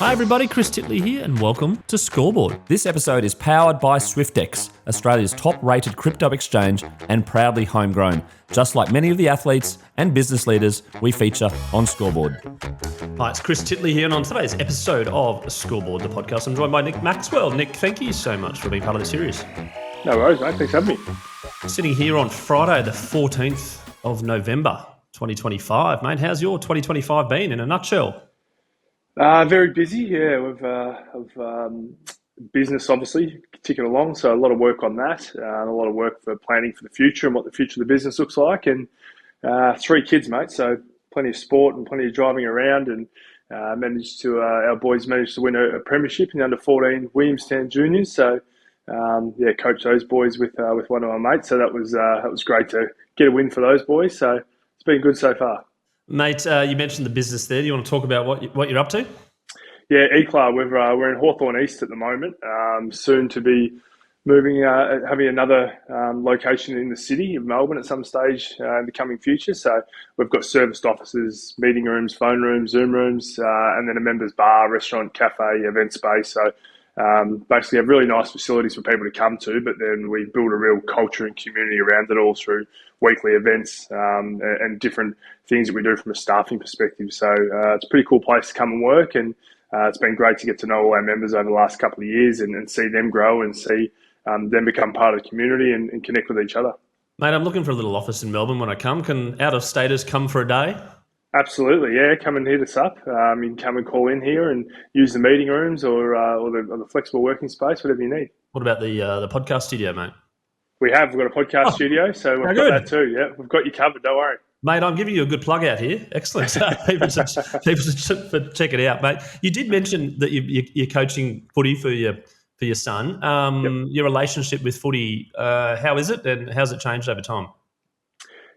Hi everybody, Chris Titley here and welcome to Scoreboard. This episode is powered by SwiftX, Australia's top-rated crypto exchange and proudly homegrown, just like many of the athletes and business leaders we feature on Scoreboard. Hi, it's Chris Titley here and on today's episode of Scoreboard, the podcast, I'm joined by Nick Maxwell. Nick, thank you so much for being part of the series. No worries, mate. Thanks for having me. Sitting here on Friday, the 14th of November, 2025. Mate, how's your 2025 been in a nutshell? Very busy, yeah. With business obviously ticking along, so a lot of work on that. A lot of work for planning for the future and what the future of the business looks like. And 3 kids, mate. So plenty of sport and plenty of driving around. And our boys managed to win a premiership in the under-14 Williamstown Juniors. So coached those boys with one of my mates. So that was great to get a win for those boys. So it's been good so far. Mate, you mentioned the business there. Do you want to talk about what you're up to? Yeah, Éclà. We're in Hawthorn East at the moment. Soon to be moving, having another location in the city of Melbourne at some stage in the coming future. So we've got serviced offices, meeting rooms, phone rooms, Zoom rooms, and then a members bar, restaurant, cafe, event space. So basically have really nice facilities for people to come to, but then we build a real culture and community around it all through weekly events and different things that we do from a staffing perspective. So it's a pretty cool place to come and work, and it's been great to get to know all our members over the last couple of years and see them grow and see them become part of the community and connect with each other. Mate, I'm looking for a little office in Melbourne when I come. Can out-of-staters come for a day? Absolutely, yeah. Come and hit us up. You can come and call in here and use the meeting rooms or the flexible working space, whatever you need. What about the podcast studio, mate? We've got a podcast studio, so we've got that too. Yeah, we've got you covered. Don't worry, mate. I'm giving you a good plug out here. Excellent. people should check it out, mate. You did mention that you're coaching footy for your son. Yep. Your relationship with footy, how is it, and how's it changed over time?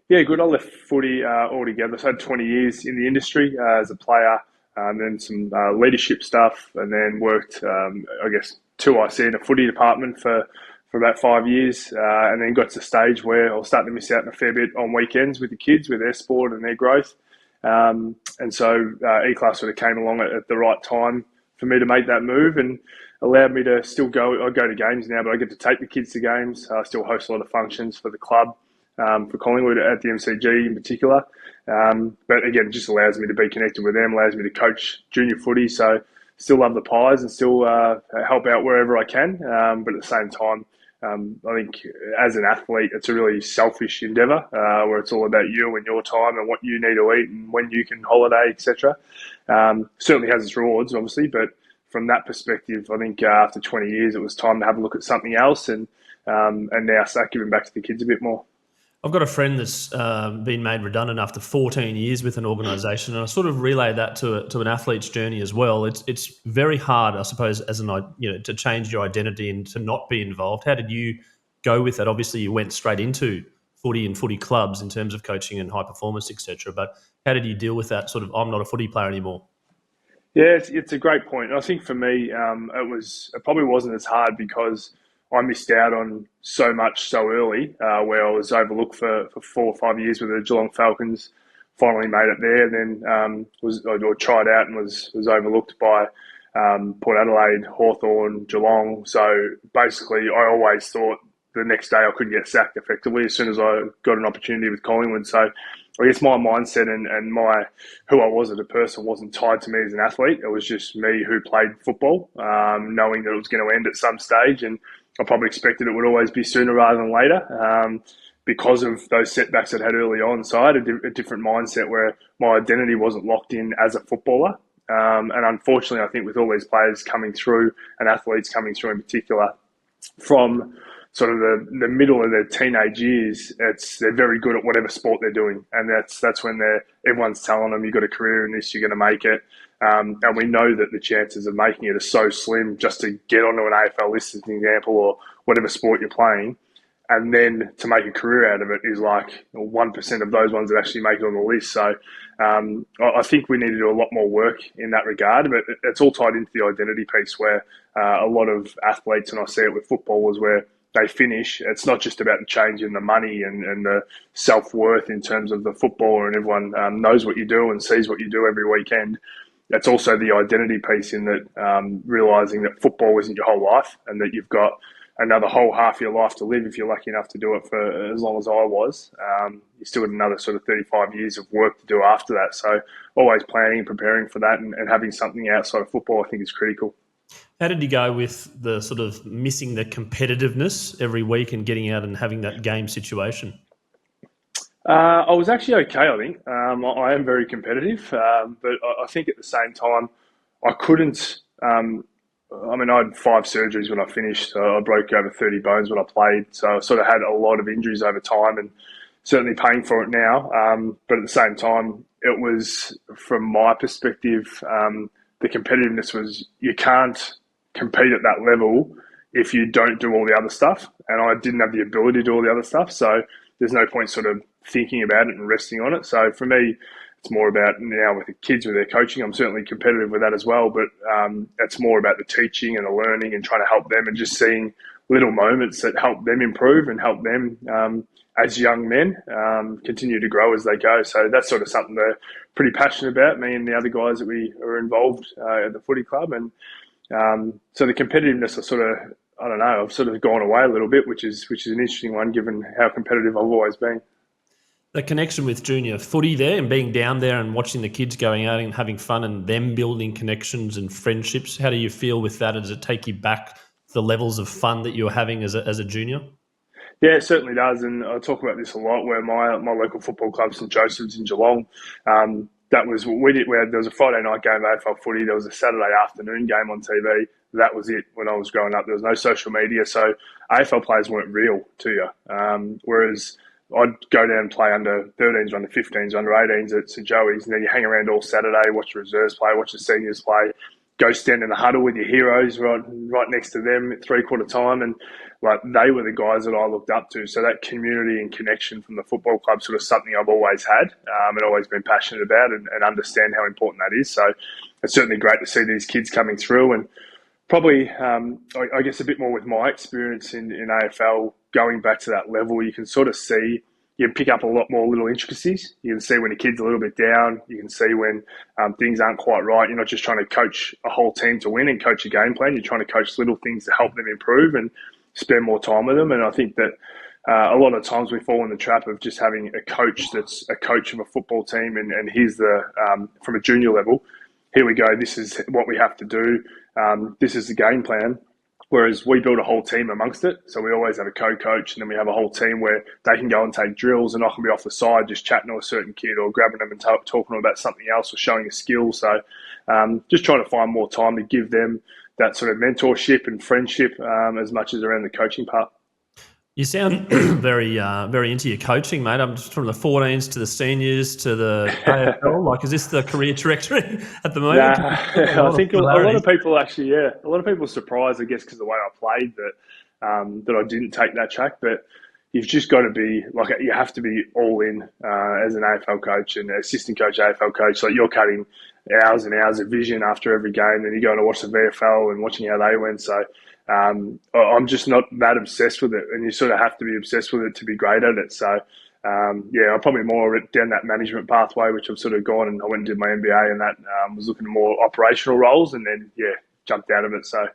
Yeah, good. I left footy altogether. So I had 20 years in the industry as a player, then some leadership stuff, and then worked, 2IC in a footy department for about 5 years, and then got to the stage where I was starting to miss out a fair bit on weekends with the kids, with their sport and their growth. And so Éclà sort of came along at the right time for me to make that move and allowed me to still go. I go to games now, but I get to take the kids to games. I still host a lot of functions for the club. For Collingwood at the MCG in particular. But again, it just allows me to be connected with them, allows me to coach junior footy. So still love the Pies and still help out wherever I can. But at the same time, I think as an athlete, it's a really selfish endeavour where it's all about you and your time and what you need to eat and when you can holiday, etc. Certainly has its rewards, obviously, but from that perspective, I think after 20 years, it was time to have a look at something else and now start giving back to the kids a bit more. I've got a friend that's been made redundant after 14 years with an organisation, and I sort of relay that to an athlete's journey as well. It's very hard, I suppose, to change your identity and to not be involved. How did you go with that? Obviously, you went straight into footy and footy clubs in terms of coaching and high performance, etc. But how did you deal with that sort of, I'm not a footy player anymore? Yeah, it's a great point. I think for me, it probably wasn't as hard because I missed out on so much so early, where I was overlooked for 4 or 5 years with the Geelong Falcons. Finally made it there, then tried out and was overlooked by Port Adelaide, Hawthorn, Geelong. So basically, I always thought the next day I could get sacked effectively as soon as I got an opportunity with Collingwood. So I guess my mindset and who I was as a person wasn't tied to me as an athlete. It was just me who played football, knowing that it was going to end at some stage, and I probably expected it would always be sooner rather than later because of those setbacks I'd had early on. So I had a different mindset where my identity wasn't locked in as a footballer. And unfortunately, I think with all these players coming through and athletes coming through in particular from sort of the middle of their teenage years, they're very good at whatever sport they're doing. And that's when everyone's telling them, you've got a career in this, you're going to make it. And we know that the chances of making it are so slim just to get onto an AFL list as an example or whatever sport you're playing. And then to make a career out of it is like 1% of those ones that actually make it on the list. So I think we need to do a lot more work in that regard. But it's all tied into the identity piece where a lot of athletes, and I see it with footballers, where they finish. It's not just about the change in the money and the self-worth in terms of the footballer, and everyone knows what you do and sees what you do every weekend. that's also the identity piece in that, realising that football isn't your whole life and that you've got another whole half of your life to live if you're lucky enough to do it for as long as I was. You still got another sort of 35 years of work to do after that. So always planning and preparing for that and having something outside of football I think is critical. How did you go with the sort of missing the competitiveness every week and getting out and having that game situation? I was actually okay, I think. I am very competitive, but I think at the same time, I couldn't. I had 5 surgeries when I finished. So I broke over 30 bones when I played. So I sort of had a lot of injuries over time and certainly paying for it now. But at the same time, it was, from my perspective, the competitiveness was you can't compete at that level if you don't do all the other stuff. And I didn't have the ability to do all the other stuff. So there's no point sort of thinking about it and resting on it. So for me, it's more about now with the kids, with their coaching. I'm certainly competitive with that as well, but it's more about the teaching and the learning and trying to help them and just seeing little moments that help them improve and help them as young men continue to grow as they go. So that's sort of something they're pretty passionate about, me and the other guys that we are involved at the footy club. And so the competitiveness I've sort of gone away a little bit, which is an interesting one given how competitive I've always been. The connection with junior footy there and being down there and watching the kids going out and having fun and them building connections and friendships, how do you feel with that? Does it take you back to the levels of fun that you were having as a junior? Yeah, it certainly does, and I talk about this a lot. Where my local football club, St Joseph's in Geelong, that was what we did. There was a Friday night game of AFL footy. There was a Saturday afternoon game on TV. That was it when I was growing up. There was no social media, so AFL players weren't real to you. Whereas I'd go down and play under 13s, under 15s, under 18s at St Joey's, and then you hang around all Saturday, watch the reserves play, watch the seniors play, go stand in the huddle with your heroes right next to them at 3/4 time, and like they were the guys that I looked up to. So that community and connection from the football club sort of something I've always had and always been passionate about and understand how important that is. So it's certainly great to see these kids coming through and probably, I guess, a bit more with my experience in AFL, going back to that level, you can sort of see, you can pick up a lot more little intricacies. You can see when a kid's a little bit down. You can see when things aren't quite right. You're not just trying to coach a whole team to win and coach a game plan. You're trying to coach little things to help them improve and spend more time with them. And I think that a lot of times we fall in the trap of just having a coach that's a coach of a football team and here's from a junior level, here we go, this is what we have to do. This is the game plan. Whereas we build a whole team amongst it. So we always have a co-coach and then we have a whole team where they can go and take drills and I can be off the side just chatting to a certain kid or grabbing them and talking about something else or showing a skill. So just trying to find more time to give them that sort of mentorship and friendship as much as around the coaching part. You sound very into your coaching, mate. I'm just from the 14s to the seniors to the AFL. Like, is this the career trajectory at the moment? I think a lot of people actually, a lot of people are surprised, I guess, because the way I played that I didn't take that track. But you've just got to be like, you have to be all in as an AFL coach and assistant coach, AFL coach. Like you're cutting hours and hours of vision after every game, then you're going to watch the VFL and watching how they went. So I'm just not that obsessed with it, and you sort of have to be obsessed with it to be great at it. So I'm probably more down that management pathway, which I've sort of gone, and I went and did my MBA and that was looking at more operational roles, and then jumped out of it. So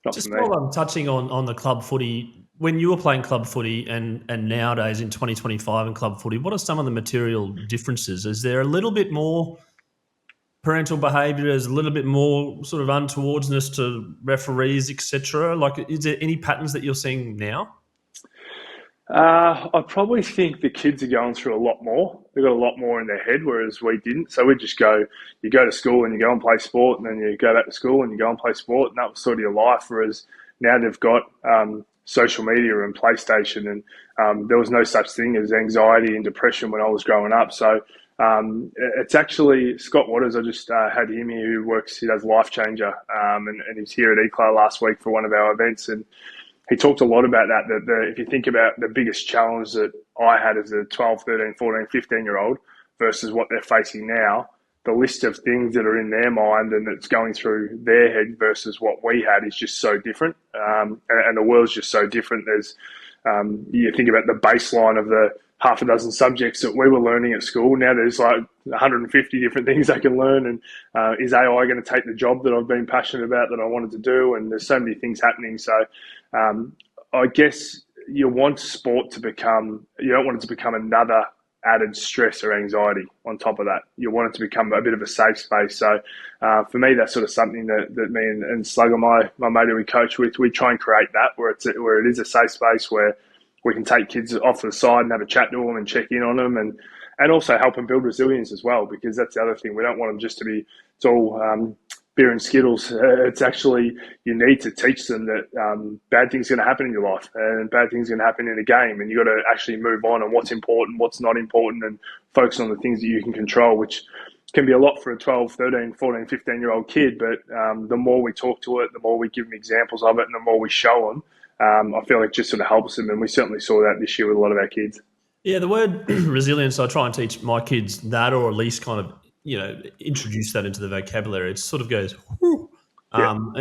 not just for me. while I'm touching on the club footy, when you were playing club footy and nowadays in 2025 in club footy, what are some of the material differences? Is there a little bit more parental behaviour, is a little bit more sort of untowardness to referees, etc.? Like, is there any patterns that you're seeing now? I probably think the kids are going through a lot more. They've got a lot more in their head, whereas we didn't. So we just you go to school and you go and play sport, and then you go back to school and you go and play sport, and that was sort of your life. Whereas now they've got social media and PlayStation, and there was no such thing as anxiety and depression when I was growing up. So it's actually Scott Waters. I just had him here he does Life Changer, and he's here at Éclà last week for one of our events, and he talked a lot about that if you think about the biggest challenge that I had as a 12, 13, 14, 15-year-old versus what they're facing now, the list of things that are in their mind and that's going through their head versus what we had is just so different, and the world's just so different. There's you think about the baseline of half a dozen subjects that we were learning at school. Now there's like 150 different things they can learn. And is AI going to take the job that I've been passionate about that I wanted to do? And there's so many things happening. So I guess you want sport to become, you don't want it to become another added stress or anxiety on top of that. You want it to become a bit of a safe space. So for me, that's sort of something that me and Slugger, my mate who we coach with, we try and create that where it is a safe space where we can take kids off to the side and have a chat to them and check in on them and also help them build resilience as well, because that's the other thing. We don't want them just to be, it's all beer and Skittles. It's actually, you need to teach them that bad things are going to happen in your life and bad things are going to happen in a game, and you've got to actually move on and what's important, what's not important, and focus on the things that you can control, which can be a lot for a 12, 13, 14, 15-year-old kid. But the more we talk to it, the more we give them examples of it, and the more we show them, I feel like it just sort of helps them. And we certainly saw that this year with a lot of our kids. Yeah, the word resilience, I try and teach my kids that, or at least kind of, introduce that into the vocabulary. It sort of goes, whew. And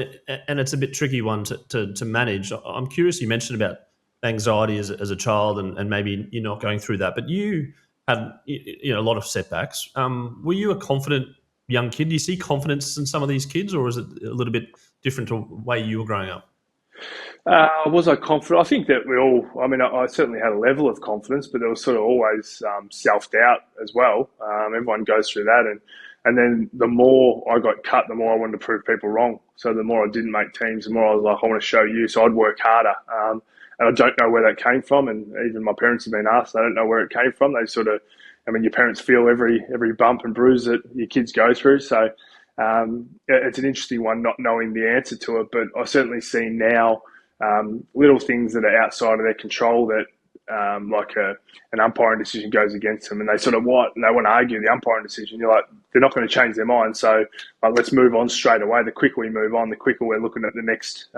it's a bit tricky one to manage. I'm curious, you mentioned about anxiety as a child and maybe you're not going through that, but you had a lot of setbacks. Were you a confident young kid? Do you see confidence in some of these kids, or is it a little bit different to the way you were growing up? Was I confident? I think that I certainly had a level of confidence, but there was sort of always self-doubt as well. Everyone goes through that. And then the more I got cut, the more I wanted to prove people wrong. So the more I didn't make teams, the more I was like, I want to show you. So I'd work harder. And I don't know where that came from. And even my parents have been asked, I don't know where it came from. They sort of, your parents feel every bump and bruise that your kids go through. So it's an interesting one, not knowing the answer to it. But I certainly see now little things that are outside of their control that like an umpiring decision goes against them, and they sort of and they want to argue the umpiring decision. You're like, they're not going to change their mind, so let's move on straight away. The quicker we move on, the quicker we're looking at the next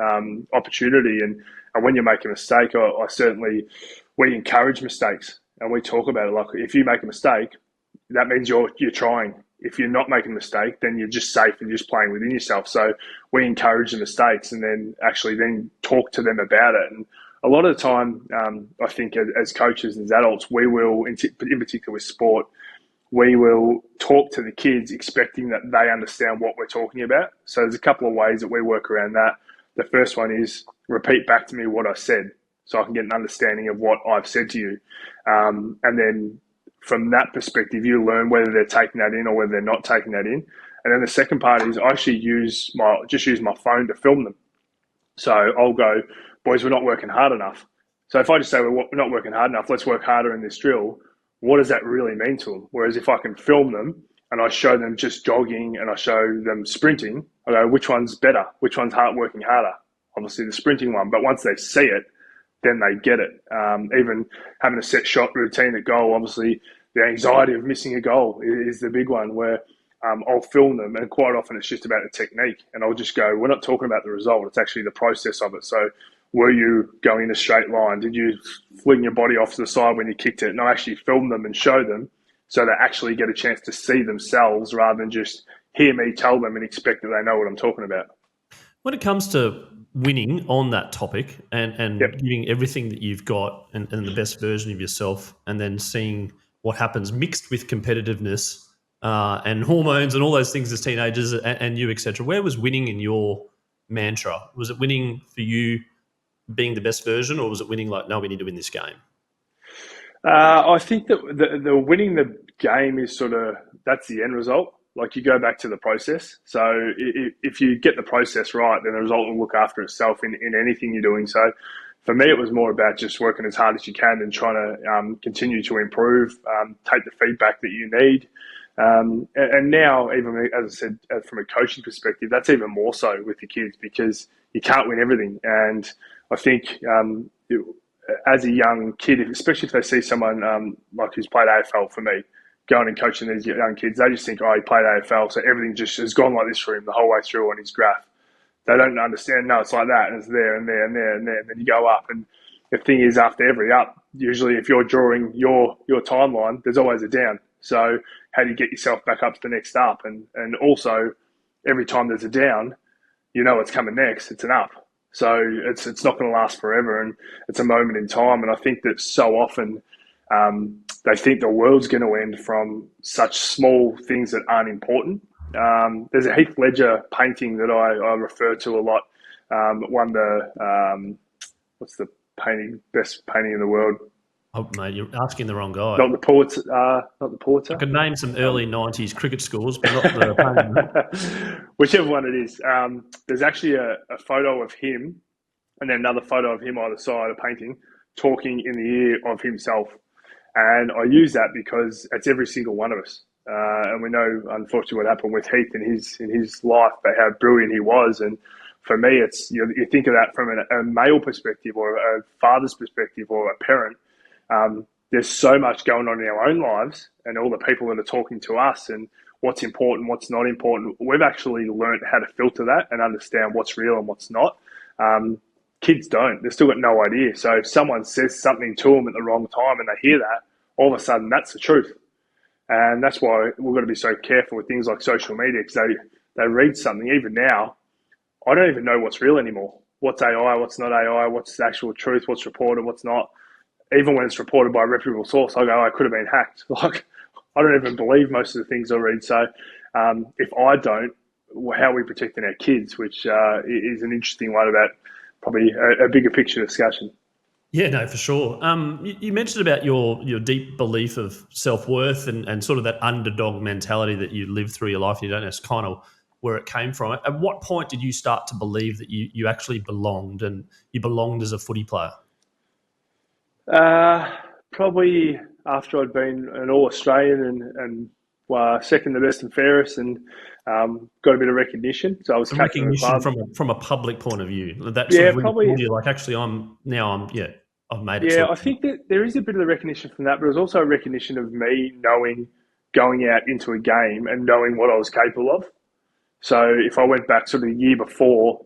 opportunity. And when you make a mistake, we encourage mistakes and we talk about it. Like, if you make a mistake, that means you're trying. If you're not making a mistake, then you're just safe and you're just playing within yourself. So we encourage the mistakes and then talk to them about it. And a lot of the time, I think as coaches and as adults, we will, in particular with sport, we will talk to the kids expecting that they understand what we're talking about. So there's a couple of ways that we work around that. The first one is repeat back to me what I said so I can get an understanding of what I've said to you. And then from that perspective, you learn whether they're taking that in or whether they're not taking that in. And then the second part is I actually use my phone to film them. So I'll go, boys, we're not working hard enough. So if I just say we're not working hard enough, let's work harder in this drill, what does that really mean to them? Whereas if I can film them and I show them just jogging and I show them sprinting, I go, which one's better? Which one's working harder? Obviously the sprinting one. But once they see it, then they get it. Even having a set shot routine at goal, obviously the anxiety of missing a goal is the big one, where I'll film them, and quite often it's just about the technique. And I'll just go, we're not talking about the result, it's actually the process of it. So were you going in a straight line? Did you fling your body off to the side when you kicked it? And I'll actually film them and show them so they actually get a chance to see themselves rather than just hear me tell them and expect that they know what I'm talking about. When it comes to winning on that topic and giving everything that you've got and the best version of yourself, and then seeing what happens mixed with competitiveness and hormones and all those things as teenagers and you, etc. Where was winning in your mantra? Was it winning for you being the best version, or was it winning like, no, we need to win this game? I think that the winning the game is sort of, that's the end result. Like, you go back to the process. So if you get the process right, then the result will look after itself in anything you're doing. So for me, it was more about just working as hard as you can and trying to continue to improve, take the feedback that you need. And now, even as I said, from a coaching perspective, that's even more so with the kids, because you can't win everything. And I think as a young kid, especially if they see someone like who's played AFL, for me, going and coaching these young kids, they just think, oh, he played AFL, so everything just has gone like this for him the whole way through on his graph. They don't understand, no, it's like that, and it's there and there and there and there, and then you go up. And the thing is, after every up, usually if you're drawing your timeline, there's always a down. So how do you get yourself back up to the next up? And also, every time there's a down, you know what's coming next, it's an up. So it's not going to last forever, and it's a moment in time. And I think that so often They think the world's going to end from such small things that aren't important. There's a Heath Ledger painting that I refer to a lot. Won the what's the best painting in the world? Oh, mate, you're asking the wrong guy. Not the Pulitzer. Not the Pulitzer. I could name some early '90s cricket scores, but not the Whichever one it is. There's actually a photo of him, and then another photo of him either side, a painting, talking in the ear of himself. And I use that because it's every single one of us. And we know, unfortunately, what happened with Heath in his life, but how brilliant he was. And for me, it's you think of that from a male perspective or a father's perspective or a parent. There's so much going on in our own lives and all the people that are talking to us and what's important, what's not important. We've actually learned how to filter that and understand what's real and what's not. Kids don't. They've still got no idea. So if someone says something to them at the wrong time and they hear that, all of a sudden that's the truth. And that's why we've got to be so careful with things like social media, because they read something. Even now, I don't even know what's real anymore. What's AI, what's not AI, what's the actual truth, what's reported, what's not. Even when it's reported by a reputable source, I go, oh, it could have been hacked. Like, I don't even believe most of the things I read. So if I don't, how are we protecting our kids, which is an interesting one about probably a bigger picture discussion. Yeah, no, for sure. You mentioned about your deep belief of self-worth and sort of that underdog mentality that you live through your life and you don't know kind of where it came from. At what point did you start to believe that you actually belonged and you belonged as a footy player? Probably after I'd been an All-Australian and second the best and fairest and got a bit of recognition. So I was captain of the club. From a public point of view. That yeah, sort of probably. You like, actually, I've made it. Yeah, I think that there is a bit of the recognition from that, but it was also a recognition of me knowing, going out into a game and knowing what I was capable of. So if I went back sort of the year before,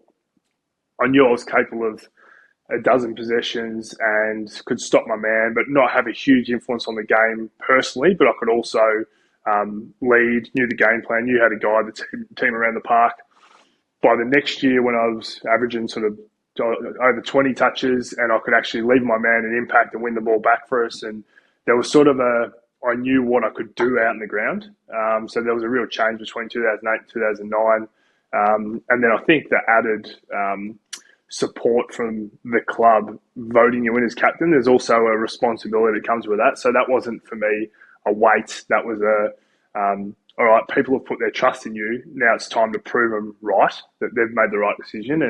I knew I was capable of a dozen possessions and could stop my man, but not have a huge influence on the game personally. But I could also lead, knew the game plan, knew how to guide the team around the park. By the next year, when I was averaging sort of over 20 touches and I could actually leave my man and impact and win the ball back for us, and there was sort of I knew what I could do out in the ground. So there was a real change between 2008 and 2009. And then I think the added support from the club voting you in as captain, there's also a responsibility that comes with that. So that wasn't for me a weight. That was all right, people have put their trust in you. Now it's time to prove them right, that they've made the right decision.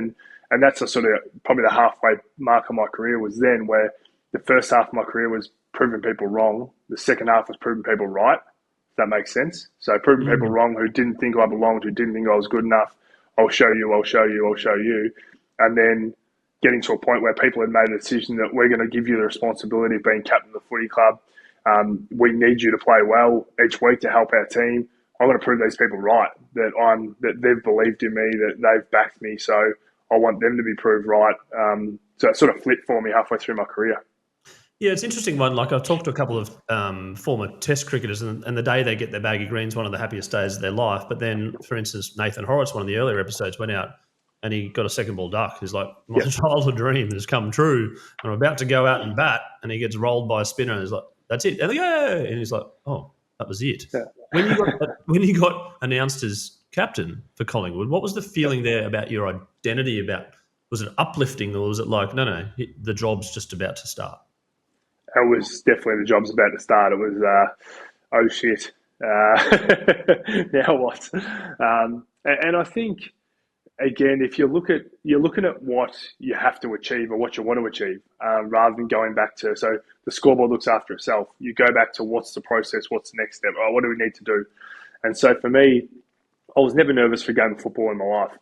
And that's a sort of probably the halfway mark of my career was then, where the first half of my career was proving people wrong. The second half was proving people right. If that makes sense. So proving people wrong who didn't think I belonged, who didn't think I was good enough. I'll show you. And then getting to a point where people had made a decision that we're going to give you the responsibility of being captain of the footy club. We need you to play well each week to help our team. I'm going to prove these people right, that they've believed in me, that they've backed me. So I want them to be proved right. So it sort of flipped for me halfway through my career. Yeah, it's an interesting one. Like, I've talked to a couple of former Test cricketers, and the day they get their baggy green's one of the happiest days of their life. But then, for instance, Nathan Horrocks, one of the earlier episodes, went out and he got a second ball duck. He's like, my childhood dream has come true. I'm about to go out and bat, and he gets rolled by a spinner, and he's like, that's it. And he's like, oh, that was it. Yeah. When you got announced as captain for Collingwood, what was the feeling there about your identity? Was it uplifting, or was it like, no, the job's just about to start? It was definitely the job's about to start. It was, oh shit, now what? And I think, again, if you're looking at what you have to achieve or what you want to achieve, rather than going back to, so the scoreboard looks after itself. You go back to what's the process, what's the next step, what do we need to do? And so for me, I was never nervous for a game of football in my life.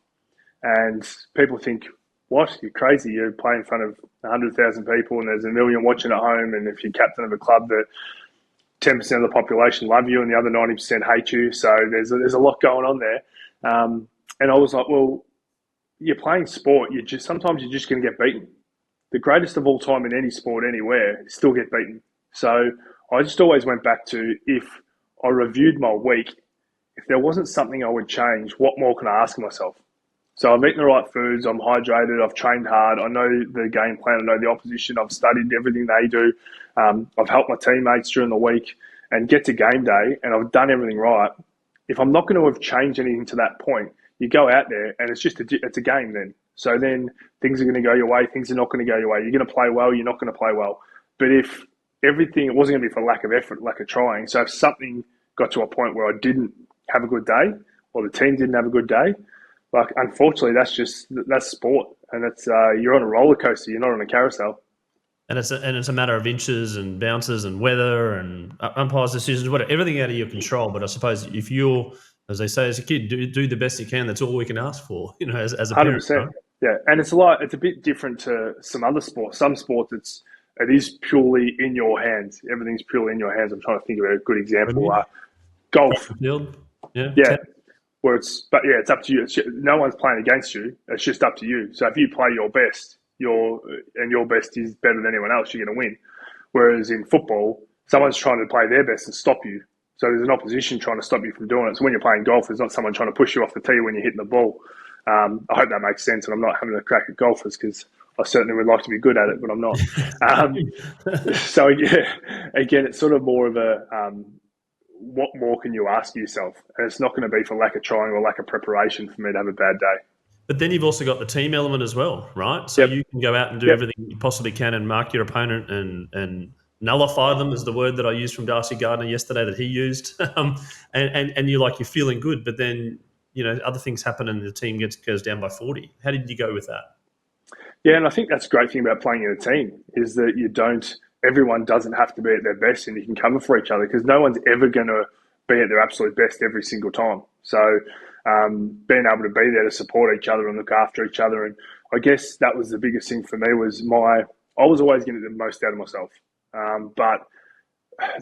And people think, what? You're crazy. You're playing in front of 100,000 people and there's a million watching at home. And if you're captain of a club that 10% of the population love you and the other 90% hate you. So there's a lot going on there. And I was like, well, you're playing sport. Sometimes you're just going to get beaten. The greatest of all time in any sport anywhere still get beaten. So I just always went back to, if I reviewed my week, if there wasn't something I would change, what more can I ask myself? So I've eaten the right foods, I'm hydrated, I've trained hard, I know the game plan, I know the opposition, I've studied everything they do, I've helped my teammates during the week, and get to game day and I've done everything right. If I'm not going to have changed anything to that point, you go out there and it's a game then. So then things are going to go your way, things are not going to go your way. You're going to play well, you're not going to play well. But if it wasn't going to be for lack of effort, lack of trying. So if something got to a point where I didn't have a good day or the team didn't have a good day, like, unfortunately, that's sport, and it's you're on a roller coaster. You're not on a carousel. And it's a matter of inches and bounces and weather and umpires' decisions, whatever, everything out of your control. But I suppose if you're, as they say as a kid, do the best you can. That's all we can ask for, as a parent. 100%. Right? Yeah, and it's a bit different to some other sports. Some sports, it is purely in your hands. Everything's purely in your hands. I'm trying to think of a good example. Golf. Field. Yeah. Where it's up to you. No one's playing against you. It's just up to you. So if you play your best, your best is better than anyone else, you're going to win. Whereas in football, someone's trying to play their best and stop you. So there's an opposition trying to stop you from doing it. So when you're playing golf, there's not someone trying to push you off the tee when you're hitting the ball. I hope that makes sense, and I'm not having a crack at golfers because I certainly would like to be good at it, but I'm not. So yeah, again, it's sort of more of a what more can you ask yourself? And it's not going to be for lack of trying or lack of preparation for me to have a bad day. But then you've also got the team element as well, right? So you can go out and do everything you possibly can and mark your opponent and nullify them is the word that I used from Darcy Gardner yesterday that he used. And you're feeling good, but then, other things happen and the team goes down by 40. How did you go with that? Yeah, and I think that's a great thing about playing in a team is that everyone doesn't have to be at their best and you can cover for each other because no one's ever going to be at their absolute best every single time. So being able to be there to support each other and look after each other. And I guess that was the biggest thing for me was I was always getting the most out of myself. But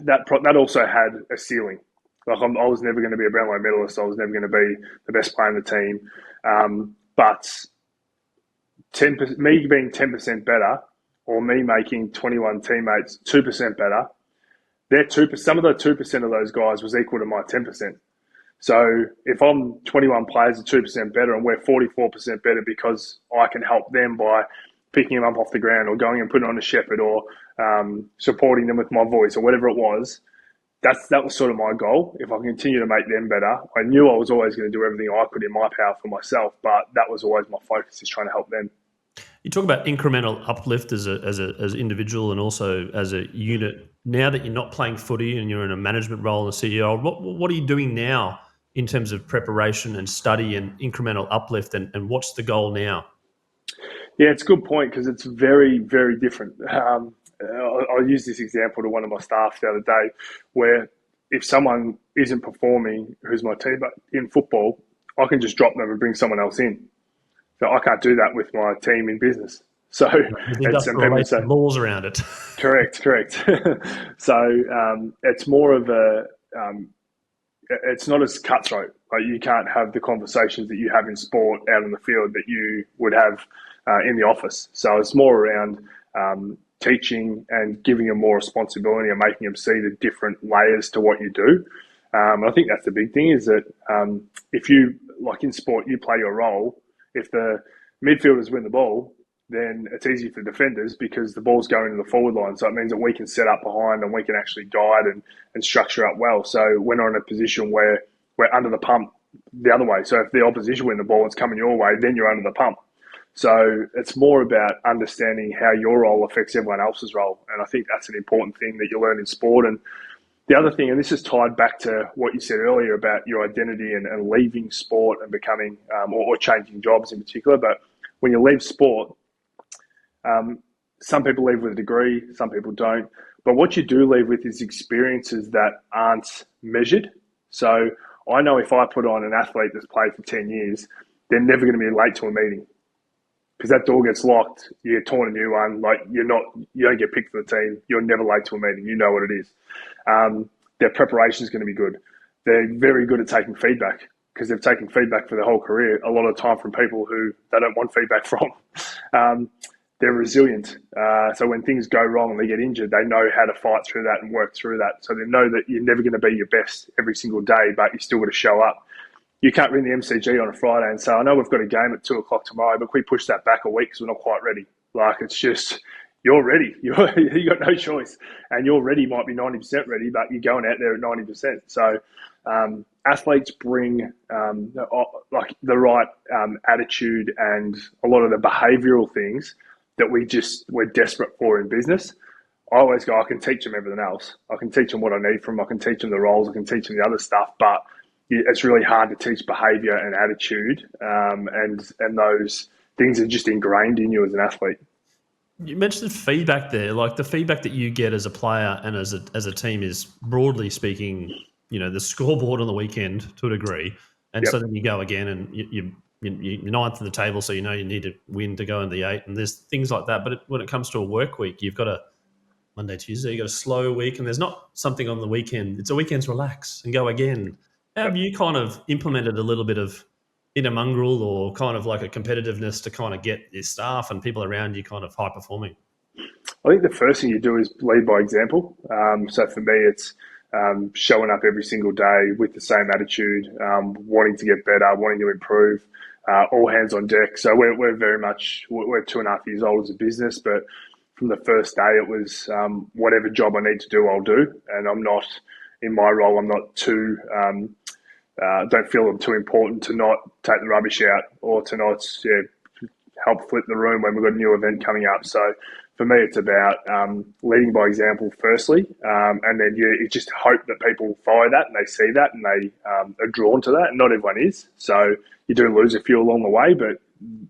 that also had a ceiling. I was never going to be a Brownlow medalist. I was never going to be the best player in the team. But me being 10% better or me making 21 teammates 2% better, some of the 2% of those guys was equal to my 10%. So if I'm 21 players are 2% better and we're 44% better because I can help them by picking them up off the ground or going and putting on a shepherd or supporting them with my voice or whatever it was, that was sort of my goal. If I continue to make them better, I knew I was always going to do everything I could in my power for myself, but that was always my focus, is trying to help them. You talk about incremental uplift as an individual and also as a unit. Now that you're not playing footy and you're in a management role and a CEO, what are you doing now in terms of preparation and study and incremental uplift, and what's the goal now? Yeah, it's a good point because it's very, very different. I'll use this example to one of my staff the other day where if someone isn't performing who's my teammate in football, I can just drop them and bring someone else in. So I can't do that with my team in business. So it's laws around it. Correct. So it's more of it's not as cutthroat. Like you can't have the conversations that you have in sport out in the field that you would have in the office. So it's more around teaching and giving them more responsibility and making them see the different layers to what you do. And I think that's the big thing is that if you, like in sport, you play your role. If the midfielders win the ball, then it's easy for defenders because the ball's going to the forward line. So it means that we can set up behind and we can actually guide and structure up well. So we're not in a position where we're under the pump the other way. So if the opposition win the ball, it's coming your way, then you're under the pump. So it's more about understanding how your role affects everyone else's role. And I think that's an important thing that you learn in sport. And the other thing, and this is tied back to what you said earlier about your identity and leaving sport and becoming or changing jobs in particular. But when you leave sport, some people leave with a degree, some people don't. But what you do leave with is experiences that aren't measured. So I know if I put on an athlete that's played for 10 years, they're never going to be late to a meeting. Because that door gets locked, you get torn a new one. Like you don't get picked for the team. You're never late to a meeting. You know what it is. Their preparation is going to be good. They're very good at taking feedback because they've taken feedback for their whole career. A lot of the time from people who they don't want feedback from. They're resilient. So when things go wrong and they get injured, they know how to fight through that and work through that. So they know that you're never going to be your best every single day, but you still got to show up. You can't ring the MCG on a Friday and say, I know we've got a game at 2:00 tomorrow, but we push that back a week because we're not quite ready. Like, it's just, you're ready. You got no choice. And you're ready might be 90% ready, but you're going out there at 90%. So athletes bring like the right attitude and a lot of the behavioural things that we're desperate for in business. I always go, I can teach them everything else. I can teach them what I need from them. I can teach them the roles. I can teach them the other stuff. But it's really hard to teach behaviour and attitude, and those things are just ingrained in you as an athlete. You mentioned feedback there. Like, the feedback that you get as a player and as a team is, broadly speaking, the scoreboard on the weekend to a degree. And so then you go again and you're ninth in the table, so you need to win to go in the 8. And there's things like that. But when it comes to a work week, you've got a Monday, Tuesday, you've got a slow week, and there's not something on the weekend. It's a weekend's relax and go again. Have you kind of implemented a little bit of inner mongrel or kind of like a competitiveness to kind of get your staff and people around you kind of high performing? I think the first thing you do is lead by example. So for me, it's showing up every single day with the same attitude, wanting to get better, wanting to improve, all hands on deck. So we're very much, we're 2.5 years old as a business, but from the first day it was whatever job I need to do, I'll do. And I'm not, in my role, I'm not too, don't feel I'm too important to not take the rubbish out or to not help flip the room when we've got a new event coming up. So for me, it's about leading by example firstly, and then you just hope that people follow that and they see that and they are drawn to that. And not everyone is. So you do lose a few along the way, but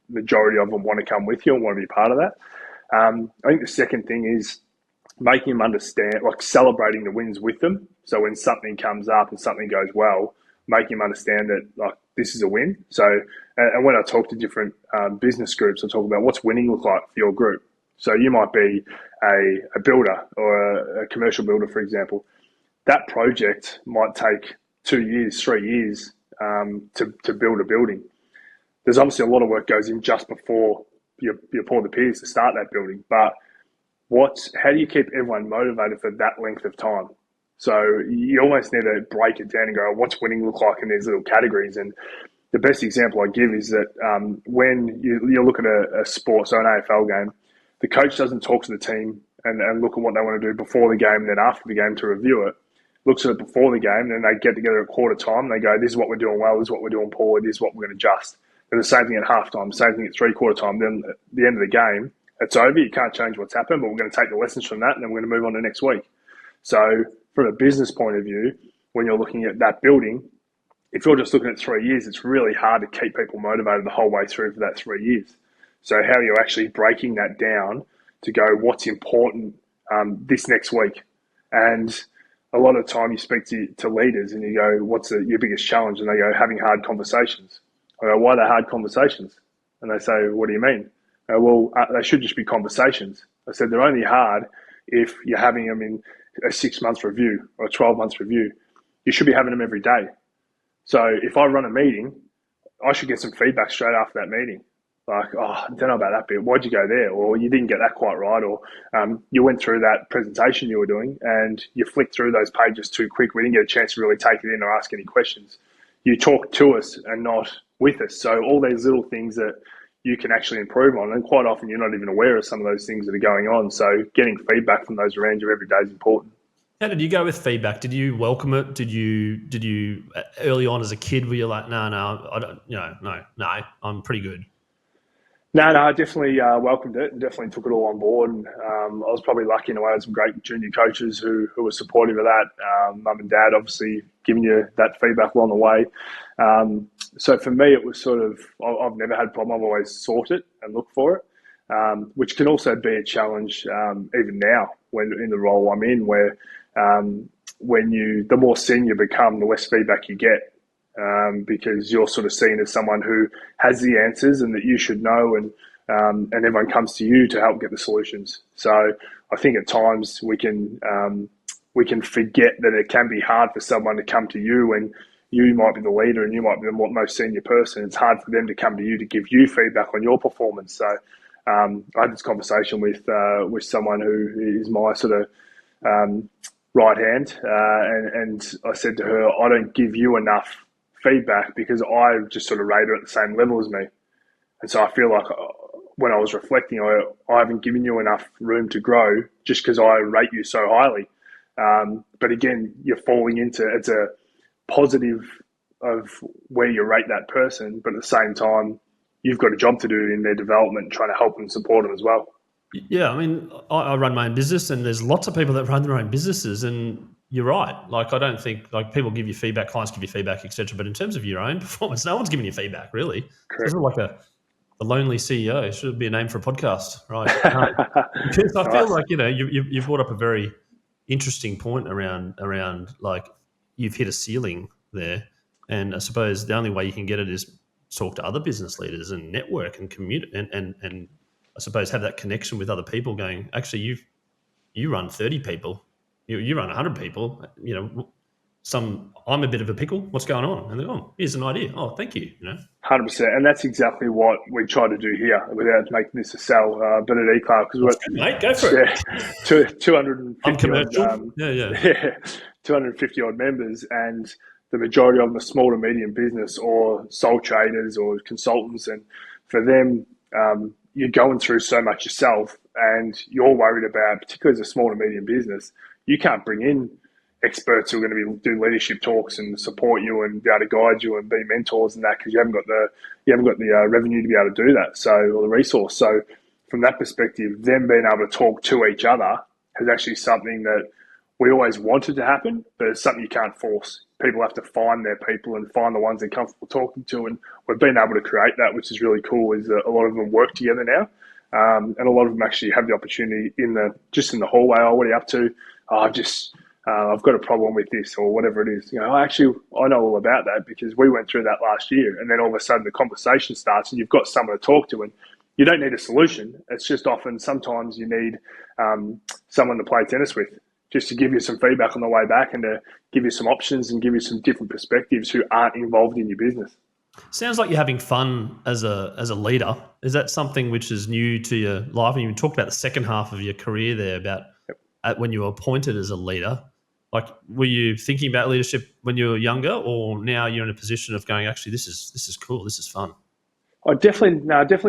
majority of them want to come with you and want to be part of that. I think the second thing is making them understand, like celebrating the wins with them. So when something comes up and something goes well, making them understand that, like, this is a win. So, and when I talk to different business groups, I talk about what's winning look like for your group. So you might be a builder or a commercial builder, for example. That project might take 2 years, 3 years to build a building. There's obviously a lot of work goes in just before you pour the piers to start that building. But how do you keep everyone motivated for that length of time? So you almost need to break it down and go, what's winning look like in these little categories? And the best example I give is that when you look at a sport, so an AFL game, the coach doesn't talk to the team and look at what they want to do before the game and then after the game to review it. Looks at it before the game, and then they get together at quarter time. And they go, this is what we're doing well, this is what we're doing poorly, this is what we're going to adjust. And the same thing at halftime, same thing at three-quarter time. Then at the end of the game, it's over. You can't change what's happened, but we're going to take the lessons from that and then we're going to move on to next week. So from a business point of view, when you're looking at that building, if you're just looking at 3 years, it's really hard to keep people motivated the whole way through for that 3 years. So how are you actually breaking that down to go, what's important this next week? And a lot of the time you speak to leaders and you go, what's your biggest challenge? And they go, having hard conversations. I go, why are they hard conversations? And they say, what do you mean? I go, well, they should just be conversations. I said, they're only hard if you're having them in a 6 month review or a 12 month review. You should be having them every day. So if I run a meeting, I should get some feedback straight after that meeting. Like, oh, I don't know about that bit. Why'd you go there? Or you didn't get that quite right. Or you went through that presentation you were doing and you flicked through those pages too quick. We didn't get a chance to really take it in or ask any questions. You talk to us and not with us. So all these little things that you can actually improve on. And quite often you're not even aware of some of those things that are going on. So getting feedback from those around you every day is important. How did you go with feedback? Did you welcome it? Did you early on as a kid were you like, no, I don't, no, I'm pretty good? No, I definitely welcomed it and definitely took it all on board. And I was probably lucky in a way. I had some great junior coaches who were supportive of that. Mum and dad obviously giving you that feedback along the way. So for me, it was sort of, I've never had a problem. I've always sought it and looked for it, which can also be a challenge even now when in the role I'm in, where the more senior you become, the less feedback you get. Because you're sort of seen as someone who has the answers and that you should know, and everyone comes to you to help get the solutions. So I think at times we can forget that it can be hard for someone to come to you when you might be the leader and you might be the most senior person. It's hard for them to come to you to give you feedback on your performance. So I had this conversation with someone who is my sort of right hand, and I said to her, I don't give you enough feedback because I just sort of rate her at the same level as me. And so I feel like when I was reflecting, I haven't given you enough room to grow just because I rate you so highly. But again, you're falling into, it's a positive of where you rate that person, but at the same time, you've got a job to do in their development, trying to help and support them as well. Yeah, I mean, I run my own business, and there's lots of people that run their own businesses, and you're right. Like, I don't think, like, people give you feedback, clients give you feedback, etc. But in terms of your own performance, no one's giving you feedback, really. Correct. This is like the lonely CEO. It should be a name for a podcast, right? Because I feel like, you've brought up a very interesting point around like, you've hit a ceiling there, and I suppose the only way you can get it is talk to other business leaders and network and communicate and I suppose have that connection with other people going, actually, you run 30 people, you run 100 people, I'm a bit of a pickle. What's going on? And they're, oh, here's an idea. Oh, thank you. 100%. And that's exactly what we try to do here without making this a sell. But at Éclà, because we're, mate, go for it. 250 I'm commercial. odd, 250 odd members, and the majority of them are small to medium business or sole traders or consultants. And for them, you're going through so much yourself, and you're worried about, particularly as a small to medium business, you can't bring in experts who are going to do leadership talks and support you and be able to guide you and be mentors and that, because you haven't got the revenue to be able to do that, or the resource. So from that perspective, them being able to talk to each other is actually something that we always wanted to happen, but it's something you can't force. People have to find their people and find the ones they're comfortable talking to, and we've been able to create that, which is really cool. Is a lot of them work together now, and a lot of them actually have the opportunity in the hallway. Oh, what are you up to? Oh, I've got a problem with this or whatever it is. I know all about that because we went through that last year, and then all of a sudden the conversation starts, and you've got someone to talk to, and you don't need a solution. It's just sometimes you need someone to play tennis with, just to give you some feedback on the way back and to give you some options and give you some different perspectives who aren't involved in your business. Sounds like you're having fun as a leader. Is that something which is new to your life? And you talked about the second half of your career there, about when you were appointed as a leader. Like, were you thinking about leadership when you were younger, or now you're in a position of going, actually, this is cool, this is fun? I definitely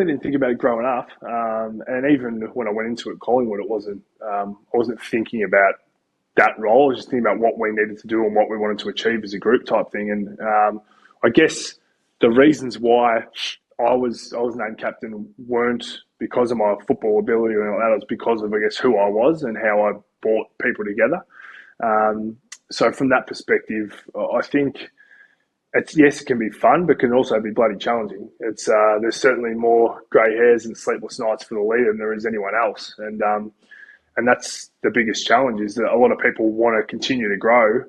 didn't think about it growing up, and even when I went into it, Collingwood, I wasn't thinking about that role. I was just thinking about what we needed to do and what we wanted to achieve as a group type thing. And I guess the reasons why I was named captain weren't because of my football ability or anything like that. It was because of, I guess, who I was and how I brought people together. So from that perspective, I think it can be fun, but can also be bloody challenging. There's certainly more grey hairs and sleepless nights for the leader than there is anyone else. And that's the biggest challenge, is that a lot of people want to continue to grow,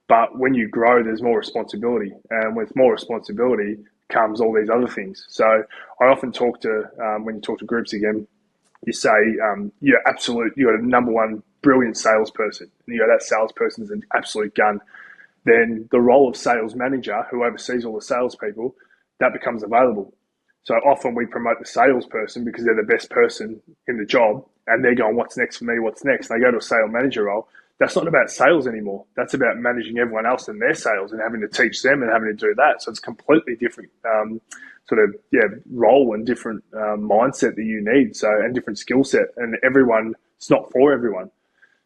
but when you grow, there's more responsibility. And with more responsibility comes all these other things. So I often talk to, when you talk to groups again, you say, you're a number one brilliant salesperson. And that salesperson's an absolute gun. Then the role of sales manager, who oversees all the salespeople, that becomes available. So often we promote the salesperson because they're the best person in the job, and they're going, what's next for me? What's next? And they go to a sales manager role. That's not about sales anymore. That's about managing everyone else in their sales and having to teach them and having to do that. So it's a completely different role and different mindset that you need. So, and different skill set, and it's not for everyone.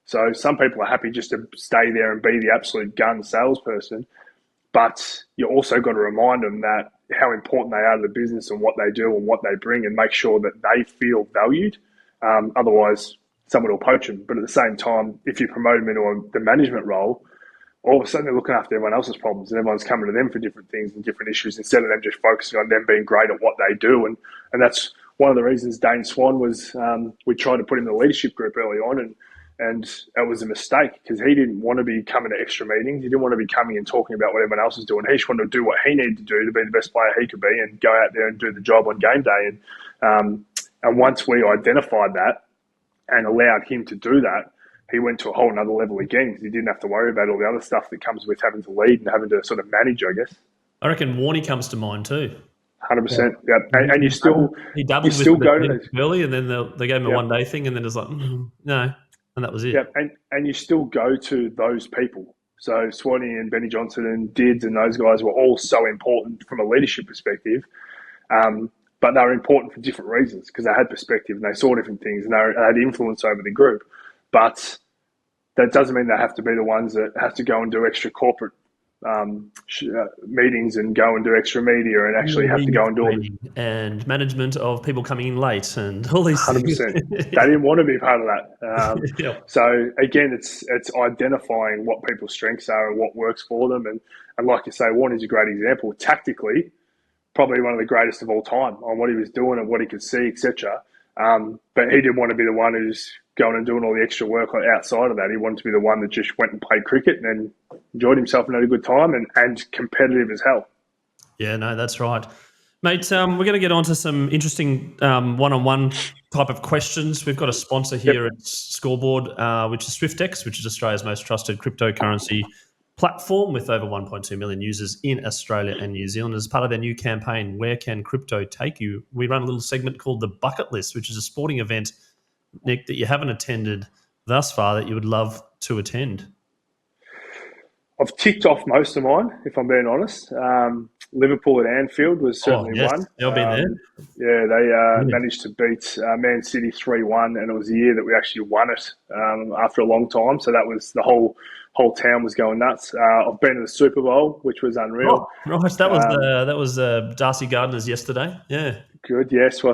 So some people are happy just to stay there and be the absolute gun salesperson, but you also got to remind them that how important they are to the business and what they do and what they bring, and make sure that they feel valued. Otherwise, someone will poach them. But at the same time, if you promote them into the management role, all of a sudden they're looking after everyone else's problems, and everyone's coming to them for different things and different issues, instead of them just focusing on them being great at what they do. And that's one of the reasons Dane Swan was, we tried to put him in the leadership group early on, and it was a mistake, because he didn't want to be coming to extra meetings. He didn't want to be coming and talking about what everyone else is doing. He just wanted to do what he needed to do to be the best player he could be and go out there and do the job on game day. And once we identified that and allowed him to do that, he went to a whole nother level again, because he didn't have to worry about all the other stuff that comes with having to lead and having to sort of manage, I guess. I reckon Warnie comes to mind too. 100%. Yeah. And he doubled with the early, and then they gave him a one-day thing, and then it's like, no. And that was it. Yeah, and you still go to those people. So Swanee and Benny Johnson and Dids and those guys were all so important from a leadership perspective. But they were important for different reasons because they had perspective and they saw different things and they had influence over the group. But that doesn't mean they have to be the ones that have to go and do extra corporate meetings and go and do extra media and actually have to go and do all the and management of people coming in late and all these 100%. things. They didn't want to be part of that. Yeah. So again, it's identifying what people's strengths are and what works for them. And like you say, Warren is a great example. Tactically, probably one of the greatest of all time on what he was doing and what he could see, etc. But he didn't want to be the one who's going and doing all the extra work outside of that. He wanted to be the one that just went and played cricket and then enjoyed himself and had a good time and competitive as hell. Yeah, no, that's right. Mate, we're going to get on to some interesting one-on-one type of questions. We've got a sponsor here at Scoreboard, which is SwiftX, which is Australia's most trusted cryptocurrency platform with over 1.2 million users in Australia and New Zealand. As part of their new campaign, Where Can Crypto Take You? We run a little segment called The Bucket List, which is a sporting event, Nick, that you haven't attended thus far that you would love to attend. I've ticked off most of mine, if I'm being honest. Liverpool at Anfield was certainly one. They'll be there. Yeah, they managed to beat Man City 3-1, and it was the year that we actually won it after a long time. So that was the whole town was going nuts. I've been to the Super Bowl, which was unreal. Oh, right, that was Darcy Gardner's yesterday. Yeah. Good, yes. Well,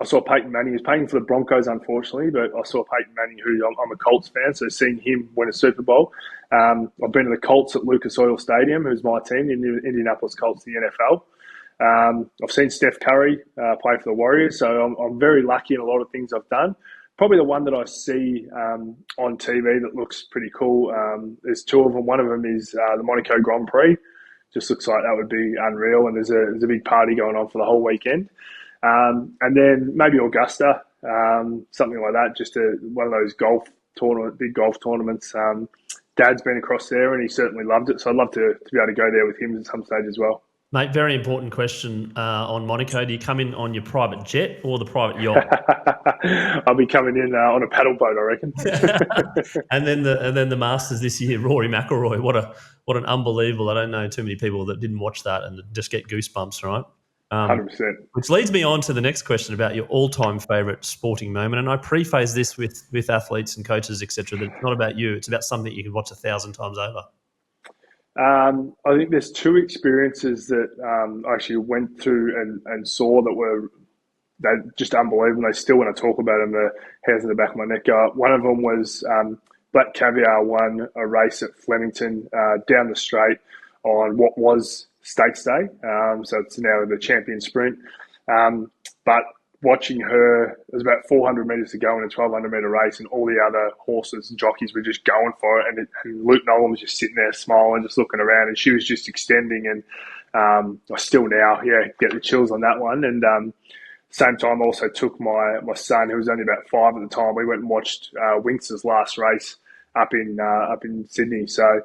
I saw Peyton Manning. He was playing for the Broncos, unfortunately, but I saw Peyton Manning, who I'm a Colts fan, so seeing him win a Super Bowl. I've been to the Colts at Lucas Oil Stadium, who's my team, the Indianapolis Colts, the NFL. I've seen Steph Curry play for the Warriors, so I'm very lucky in a lot of things I've done. Probably the one that I see on TV that looks pretty cool. There's two of them. One of them is the Monaco Grand Prix. Just looks like that would be unreal, and there's a big party going on for the whole weekend. And then maybe Augusta, something like that, just one of those big golf tournaments. Dad's been across there, and he certainly loved it, so I'd love to be able to go there with him at some stage as well. Mate, very important question on Monaco. Do you come in on your private jet or the private yacht? I'll be coming in on a paddle boat, I reckon. and then the Masters this year, Rory McIlroy. What an unbelievable! I don't know too many people that didn't watch that and just get goosebumps, right? 100%. Which leads me on to the next question about your all-time favourite sporting moment. And I preface this with athletes and coaches, etc. That it's not about you; it's about something you can watch 1,000 times over. I think there's two experiences that I actually went through and saw that were just unbelievable. They still, when I talk about them, the hairs in the back of my neck go up. One of them was Black Caviar won a race at Flemington down the straight on what was Stakes Day. So it's now the champion sprint. But watching her, there's about 400 metres to go in a 1,200 metre race, and all the other horses and jockeys were just going for it. And Luke Nolan was just sitting there smiling, just looking around, and she was just extending. And I still now, get the chills on that one. And same time, I also took my son, who was only about 5 at the time. We went and watched Winx's last race up in Sydney. So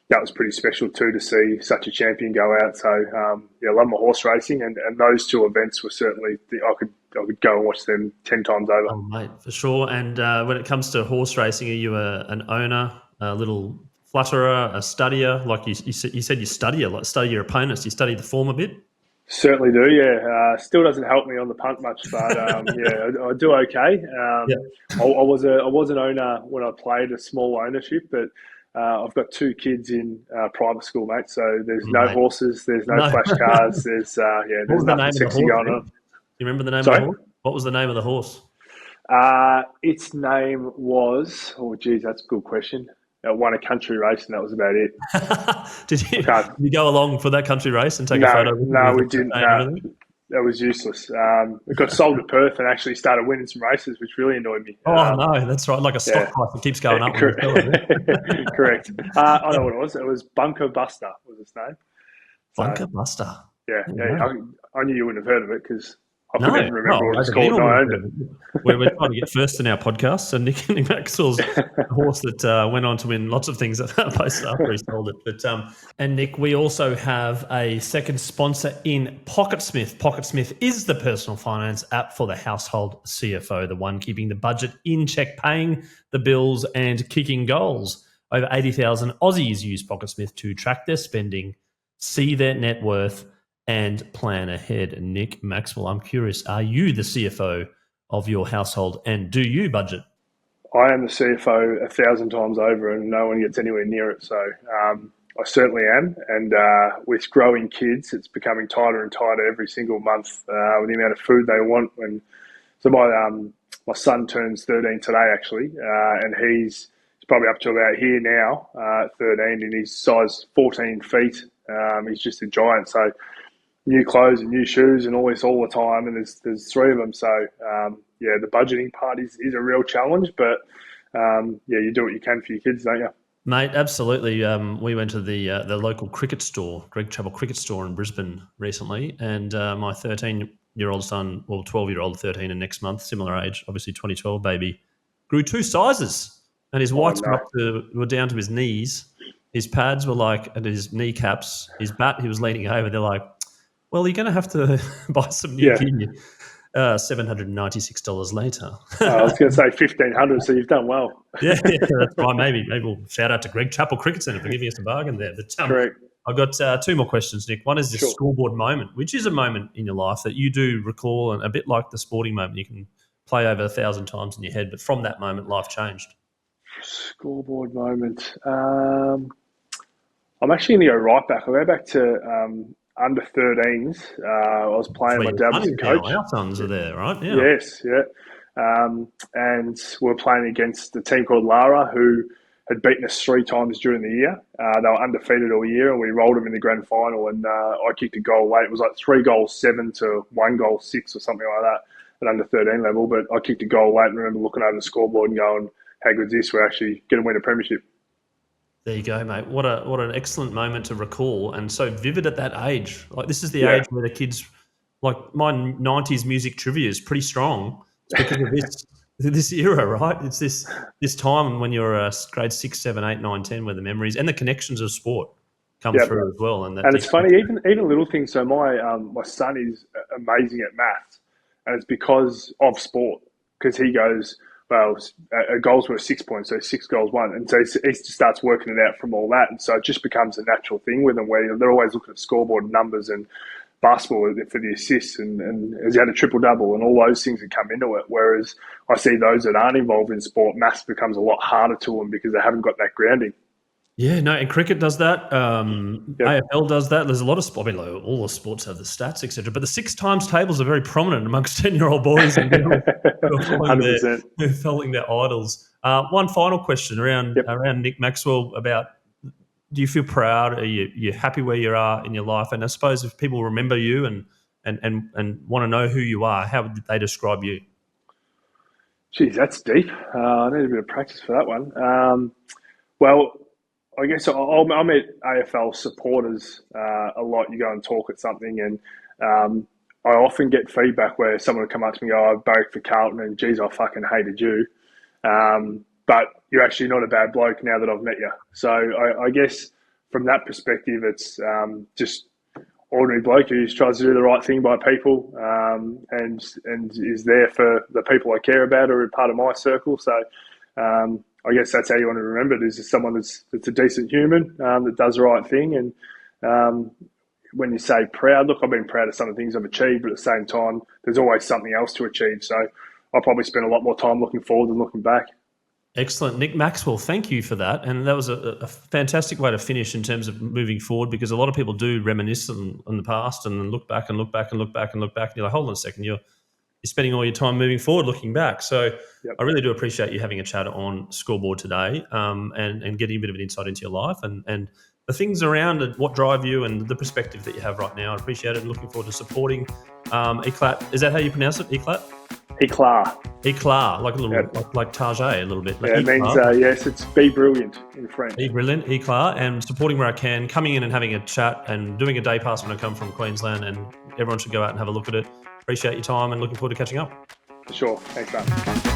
that was pretty special too, to see such a champion go out. So I love my horse racing, and those two events were certainly I could go and watch them 10 times over. Oh, mate, for sure. And when it comes to horse racing, are you an owner, a little flutterer, a studier? Like you said, you study your opponents. You study the form a bit. Certainly do, yeah. Still doesn't help me on the punt much, but I do okay. I was an owner when I played, a small ownership, but I've got 2 kids in private school, mate. So there's no horses, there's no flash cars, there's nothing sexy going on. You remember the name of the horse? What was the name of the horse? Its name was, that's a good question. I won a country race, and that was about it. Did you go along for that country race and take a photo? No, we didn't. No, that was useless. It got sold to Perth and actually started winning some races, which really annoyed me. Oh, no, that's right. Like a stock price that keeps going up. Correct. I know what it was. It was Bunker Buster was its name. Bunker Buster? Yeah. I knew you wouldn't have heard of it because I couldn't even remember what it's called, and I owned it. We're trying to get first in our podcast. So Nick Maxwell's a horse that went on to win lots of things at that place after he sold it. But and Nick, we also have a second sponsor in PocketSmith. PocketSmith is the personal finance app for the household CFO, the one keeping the budget in check, paying the bills and kicking goals. Over 80,000 Aussies use PocketSmith to track their spending, see their net worth, and plan ahead. Nick Maxwell, I'm curious, are you the CFO of your household, and do you budget? I am the CFO 1,000 times over, and no one gets anywhere near it. So I certainly am. And with growing kids, it's becoming tighter and tighter every single month with the amount of food they want. So my son turns 13 today, actually, and he's probably up to about here now, 13, and he's size 14 feet. He's just a giant. So new clothes and new shoes and all this all the time, and there's three of them. So the budgeting part is a real challenge, but you do what you can for your kids, don't you? Mate, absolutely. We went to the local cricket store, Greg Chappell Cricket Store in Brisbane recently, and my 13-year-old son, well, 12-year-old, 13, and next month, similar age, obviously 2012 baby, grew 2 sizes, and his whites were down to his knees. His pads were like at his kneecaps. His bat, he was leaning over. They're like, well, you're going to have to buy some new gear. $796 later. I was going to say $1,500, so you've done well. yeah, that's right. Maybe we'll shout out to Greg Chappell Cricket Centre for giving us a bargain there. But, correct. I've got 2 more questions, Nick. One is the scoreboard moment, which is a moment in your life that you do recall, and a bit like the sporting moment, you can play over 1,000 times in your head, but from that moment, life changed. Scoreboard moment. I'm actually going to go right back. I'll go back to under 13s. I was playing. My dad was a coach. Our sons are there, right? Yeah. Yes, yeah. And we were playing against a team called Lara, who had beaten us 3 times during the year. They were undefeated all year, and we rolled them in the grand final. And I kicked a goal late. It was like 3 goals 7 to 1 goal 6 or something like that at under 13 level. But I kicked a goal late and remember looking over the scoreboard and going, "How good's this? We're actually going to win a premiership." There you go, mate. What an excellent moment to recall, and so vivid at that age. Like, this is the age where the kids, like, my 90s music trivia is pretty strong. It's because of this era, right? It's this time when you're grade 6, 7, 8, 9, 10, where the memories and the connections of sport come through as well. And it's funny, even little things. So my son is amazing at maths, and it's because of sport. Because he goes, well, a goal's worth 6 points, so 6 goals won. And so he starts working it out from all that. And so it just becomes a natural thing with them where they're always looking at scoreboard numbers and basketball for the assists and has he had a triple-double and all those things that come into it. Whereas I see those that aren't involved in sport, maths becomes a lot harder to them because they haven't got that grounding. Yeah, no, and cricket does that. AFL does that. There's a lot of sport. I mean, like, all the sports have the stats, etc. But the 6 times tables are very prominent amongst 10-year-old boys and girls who are following their idols. One final question around Nick Maxwell about: do you feel proud? Are you happy where you are in your life? And I suppose if people remember you and want to know who you are, how would they describe you? Geez, that's deep. I need a bit of practice for that one. Well, I guess I met AFL supporters a lot. You go and talk at something, and I often get feedback where someone will come up to me and go, "I barracked for Carlton, and geez, I fucking hated you. But you're actually not a bad bloke now that I've met you." So I guess from that perspective, it's just ordinary bloke who just tries to do the right thing by people and is there for the people I care about or are part of my circle. So I guess that's how you want to remember it, is just someone that's a decent human, that does the right thing. And when you say proud, look, I've been proud of some of the things I've achieved, but at the same time, there's always something else to achieve. So I'll probably spend a lot more time looking forward than looking back. Excellent. Nick Maxwell, thank you for that. And that was a fantastic way to finish in terms of moving forward, because a lot of people do reminisce on the past and then look back and look back and look back and look back. And you're like, hold on a second, you're spending all your time moving forward looking back. So I really do appreciate you having a chat on Scoreboard today and getting a bit of an insight into your life and the things around and what drive you and the perspective that you have right now. I appreciate it and looking forward to supporting Éclà. Is that how you pronounce it, Éclà? Éclà. Éclà, like a little, like Target, a little bit. Like it means, yes, it's be brilliant in French. Be brilliant, Éclà, and supporting where I can, coming in and having a chat and doing a day pass when I come from Queensland, and everyone should go out and have a look at it. Appreciate your time and looking forward to catching up. For sure. Thanks, man.